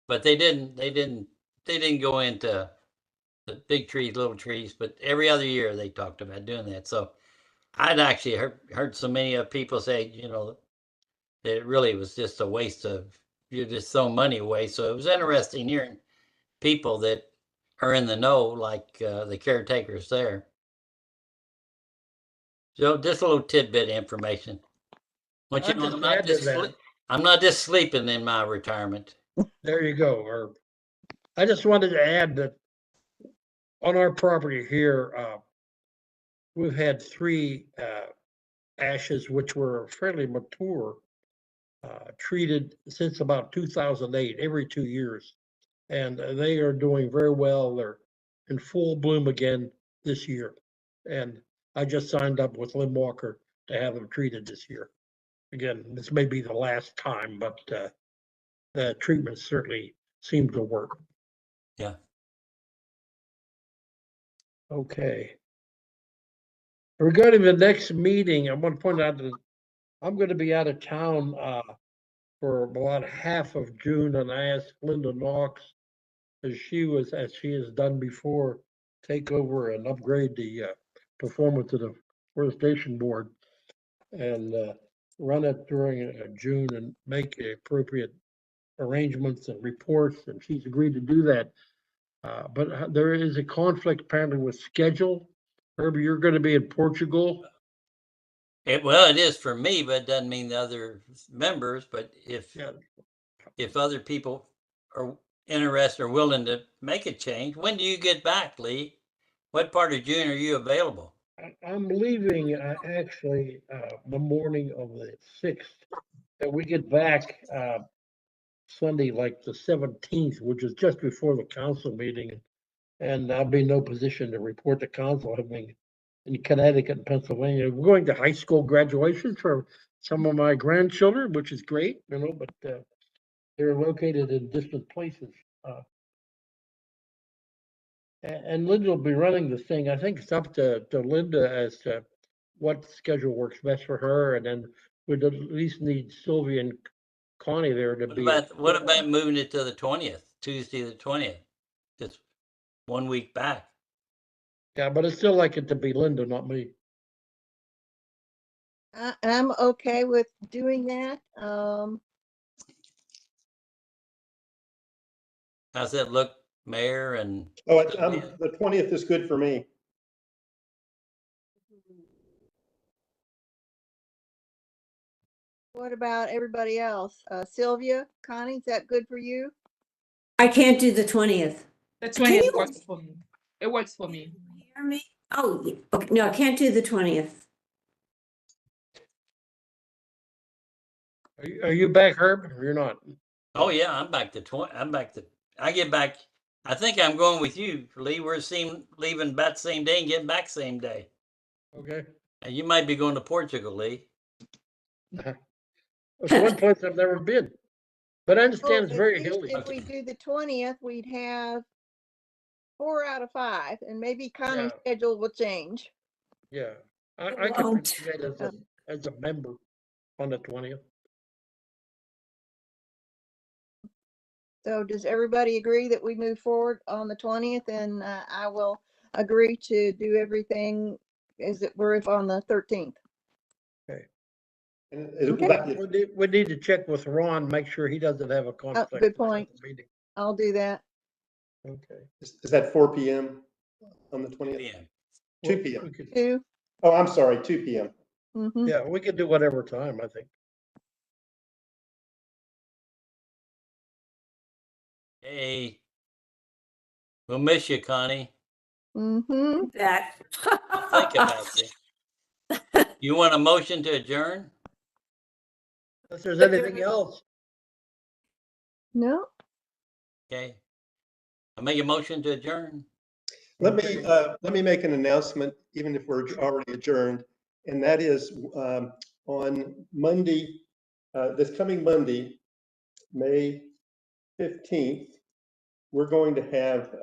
But they didn't go into the big trees, little trees, but every other year they talked about doing that. So I'd actually heard so many people say, that it really was just a waste of, you just throw money away. So it was interesting hearing people that are in the know, like the caretakers there. So just a little tidbit of information. But I'd just add to that. I'm not just sleeping in my retirement. There you go, Herb. I just wanted to add that on our property here, we've had 3 ashes which were fairly mature, treated since about 2008, every 2 years. And they are doing very well. They're in full bloom again this year. And I just signed up with Lynn Walker to have them treated this year. Again, this may be the last time, but the treatment certainly seems to work. Yeah. Okay. Regarding the next meeting, I want to point out that I'm going to be out of town for about half of June, and I asked Linda Knox, as she has done before, take over and upgrade the performance of the Forestation Board and run it during June and make the appropriate arrangements and reports, and she's agreed to do that. But there is a conflict apparently with schedule. Herbie, you're going to be in Portugal. Well, it is for me, but it doesn't mean the other members. But Yeah. if other people are interested or willing to make a change, when do you get back, Lee? What part of June are you available? I'm leaving actually the morning of the 6th, and we get back Sunday, like the 17th, which is just before the council meeting. And I'll be in no position to report to council having in Connecticut and Pennsylvania. We're going to high school graduations for some of my grandchildren, which is great, but they're located in distant places. And Linda will be running the thing. I think it's up to Linda as to what schedule works best for her, and then we'd at least need Sylvia and Connie there to be. What about moving it to the 20th, Tuesday the 20th? Just 1 week back. Yeah, but I still like it to be Linda, not me. I'm okay with doing that. How's that look, Mayor? And Oh, the 20th is good for me. What about everybody else? Sylvia, Connie, is that good for you? I can't do the 20th. The Can 20th you- works for me. It works for me. Hear me? Oh, yeah. Okay. No, I can't do the 20th. Are you back, Herb, or you're not? oh yeah, I'm back to I get back. I think I'm going with you, Lee. We're leaving about the same day and getting back same day. Okay. And you might be going to Portugal, Lee. It's one place I've never been, but I understand it's at very least hilly. If we do the 20th, we'd have 4 out of 5, and maybe Connie's Yeah. schedule will change. Yeah, It I could won't. participate as a member on the 20th. So does everybody agree that we move forward on the 20th? And I will agree to do everything as it were if on the 13th. And Okay. We need to check with Ron, make sure he doesn't have a conflict. good point. with the meeting. I'll do that. Okay. is that 4 p.m. on the 20th? Yeah. 2 Well, p.m. we could- 2. Oh, I'm sorry, 2 p.m. Mm-hmm. Yeah, we could do whatever time, I think. Hey, we'll miss you, Connie. Mm-hmm. That. Think about you. You want a motion to adjourn? If there's anything else, No. Okay. I make a motion to adjourn. Let me make an announcement, even if we're already adjourned, and that is on Monday, this coming Monday, May 15th, we're going to have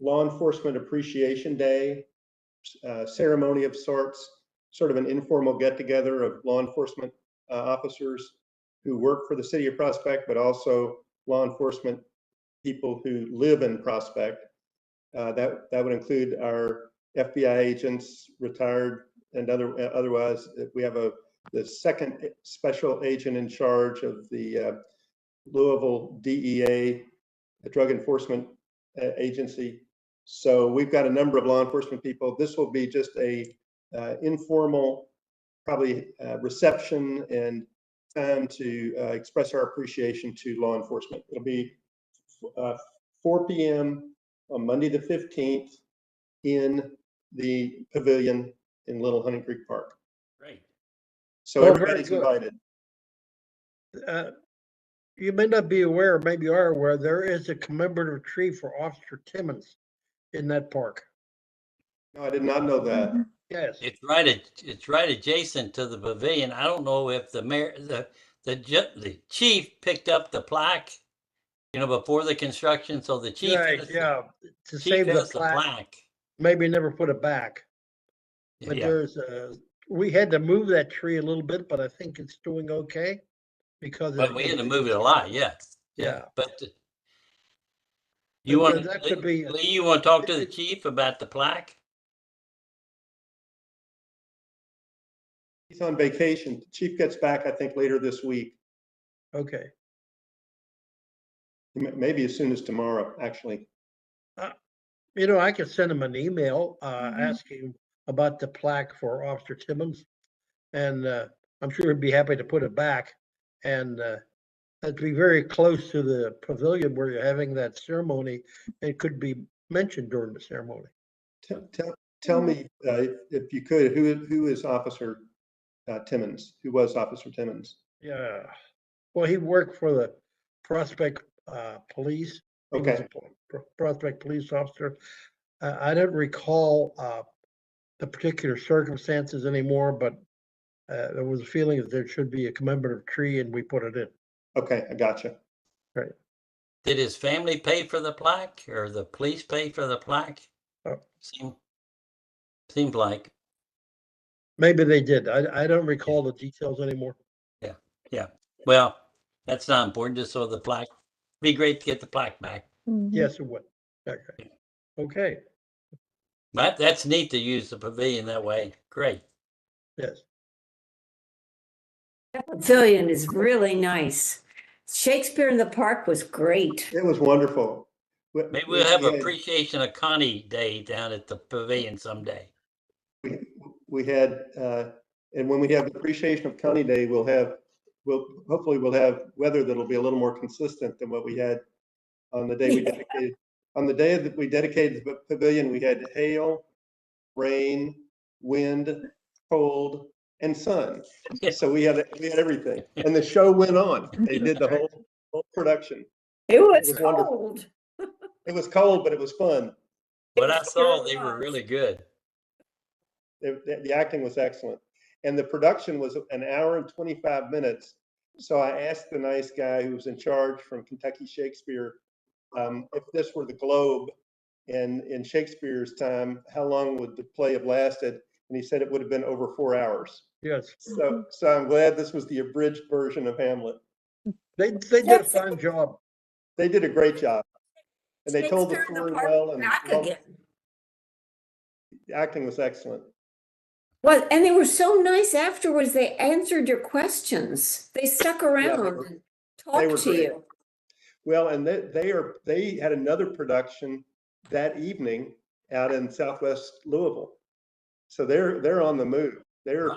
Law Enforcement Appreciation Day, ceremony of sorts, sort of an informal get-together of law enforcement officers who work for the city of Prospect, but also law enforcement people who live in Prospect. That would include our FBI agents, retired and otherwise. We have the second special agent in charge of the Louisville DEA, the Drug Enforcement Agency. So we've got a number of law enforcement people. This will be just a informal, probably reception and time to express our appreciation to law enforcement. It'll be 4 p.m. on Monday the 15th in the pavilion in Little Honey Creek Park. Great. So Well, very everybody's good. invited. You may not be aware, maybe you are aware, there is a commemorative tree for Officer Timmons in that park. No, I did not know that. Yes. It's right adjacent to the pavilion. I don't know if the mayor, the chief picked up the plaque, before the construction. So the chief Right, has, yeah, to chief save the has the plaque, plaque. maybe never put it back. But Yeah, there's we had to move that tree a little bit, but I think it's doing okay because but we had to move it a lot. Yeah, Yeah. But But want that could be, Lee, you want to talk to the chief about the plaque? He's on vacation. The chief gets back, I think, later this week. okay. Maybe as soon as tomorrow, actually. I could send him an email asking about the plaque for Officer Timmons. And I'm sure he'd be happy to put it back. And that'd be very close to the pavilion where you're having that ceremony. It could be mentioned during the ceremony. Tell me, if you could, who is Officer Timmons? Who was Officer Timmons? Yeah. Well, he worked for the Prospect Police. He was Okay. a Prospect police officer. I don't recall the particular circumstances anymore, but there was a feeling that there should be a commemorative tree and we put it in. Okay, I gotcha. Right. Did his family pay for the plaque, or the police pay for the plaque? Oh. Seems like. Maybe they did. I don't recall the details anymore. Yeah. Well, that's not important. Just so the plaque. Be great to get the plaque back. Yes, it would. Okay. Okay. But that's neat to use the pavilion that way. Great. Yes. That pavilion is really nice. Shakespeare in the Park was great. It was wonderful. Maybe we'll have appreciation of Connie Day down at the pavilion someday. We had, and when we have appreciation of Connie Day, hopefully we'll have weather that'll be a little more consistent than what we had on the day we dedicated. On the day that we dedicated the pavilion, we had hail, rain, wind, cold, and sun. So we had everything, and the show went on. They did the whole production. It was wonderful. cold. It was cold, but it was fun. What I saw, they were really good. The acting was excellent, and the production was an hour and 25 minutes. So I asked the nice guy who was in charge from Kentucky Shakespeare, if this were the Globe and in Shakespeare's time, how long would the play have lasted? And he said it would have been over 4 hours. Yes. So I'm glad this was the abridged version of Hamlet. They did a fine job. They did a great job, and they told the Shakespeare in story Park well, and back again. the acting was excellent. Well, and they were so nice afterwards. They answered your questions. They stuck around and They talked were to great. you. Well, and they had another production that evening out in Southwest Louisville. So they're on the move. They're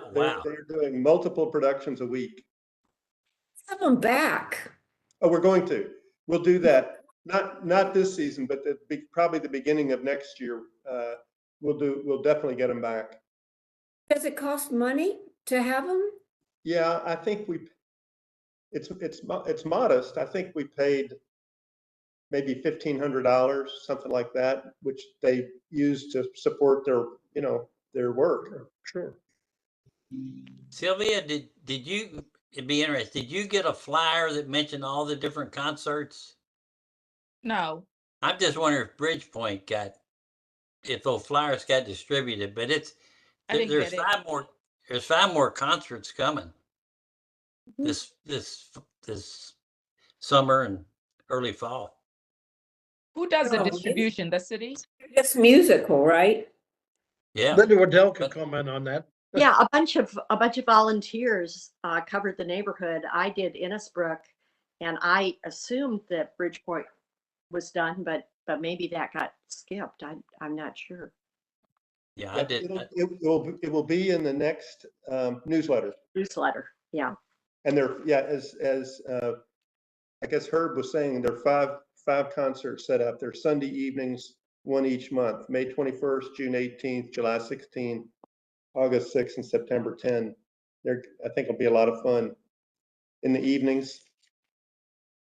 doing multiple productions a week. Have them back. Oh, we'll do that. Not this season, but probably the beginning of next year. We'll definitely get them back. Does it cost money to have them? Yeah, I think it's modest. I think we paid maybe $1,500, something like that, which they use to support their work. Sure. Sylvia, did you? It'd be interesting. Did you get a flyer that mentioned all the different concerts? No. I'm just wondering if Bridgepoint if those flyers got distributed. But there's 5 more. There's 5 more concerts coming this summer and early fall. Who does the Oh, distribution? The city? It's musical, right? Yeah. Linda Waddell could comment on that. Yeah, a bunch of volunteers covered the neighborhood. I did Innisbrook, and I assumed that Bridgepoint was done, but maybe that got skipped. I'm not sure. Yeah, I did. It will be in the next newsletter. Newsletter, yeah. And yeah, as I guess Herb was saying, there are five concerts set up. They're Sunday evenings, one each month, May 21st, June 18th, July 16th, August 6th, and September 10th. I think it'll be a lot of fun in the evenings.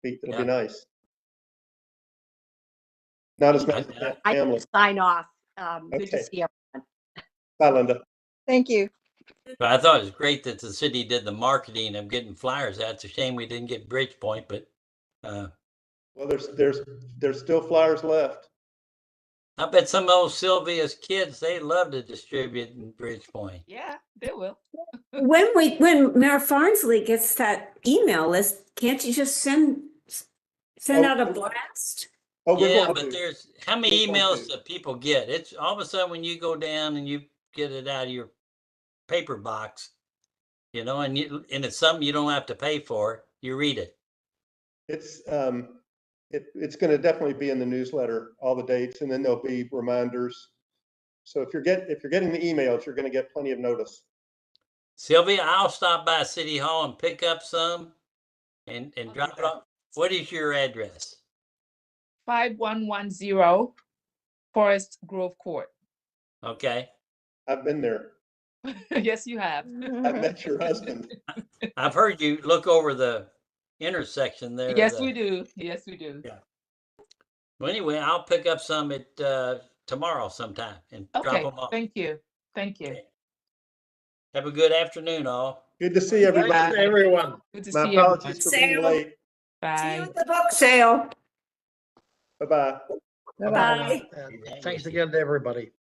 It'll be nice. Not as nice as I can family. sign off. Good to Okay. see everyone. Bye, Linda. Thank you. But I thought it was great that the city did the marketing of getting flyers out. It's a shame we didn't get Bridgepoint, but Well, there's still flyers left. I bet some of those Sylvia's kids, they love to distribute in Bridgepoint. Yeah, they will. When Mayor Farnsley gets that email list, can't you just send out a blast? Oh, we're Yeah, going but to. there's how many We're going emails to. do people get? It's all of a sudden when you go down and you get it out of your paper box, you know, and it's something you don't have to pay for. You read it. It's going to definitely be in the newsletter, all the dates, and then there'll be reminders. So if you're getting the emails, you're going to get plenty of notice. Sylvia, I'll stop by City Hall and pick up some and drop it off. What is your address? 5110 Forest Grove Court. Okay. I've been there. Yes, you have. I've met your husband. I've heard you look over the intersection there. Yes, we do. Yes, we do. Yeah. Well, anyway, I'll pick up some at tomorrow sometime and drop Okay, them off. thank you. Thank you. Okay. Have a good afternoon, all. Good to see everybody. Thanks to everyone. Good to My see everyone. apologies for being late. See Bye. you at the book sale. Bye-bye. Bye. And thanks again to everybody.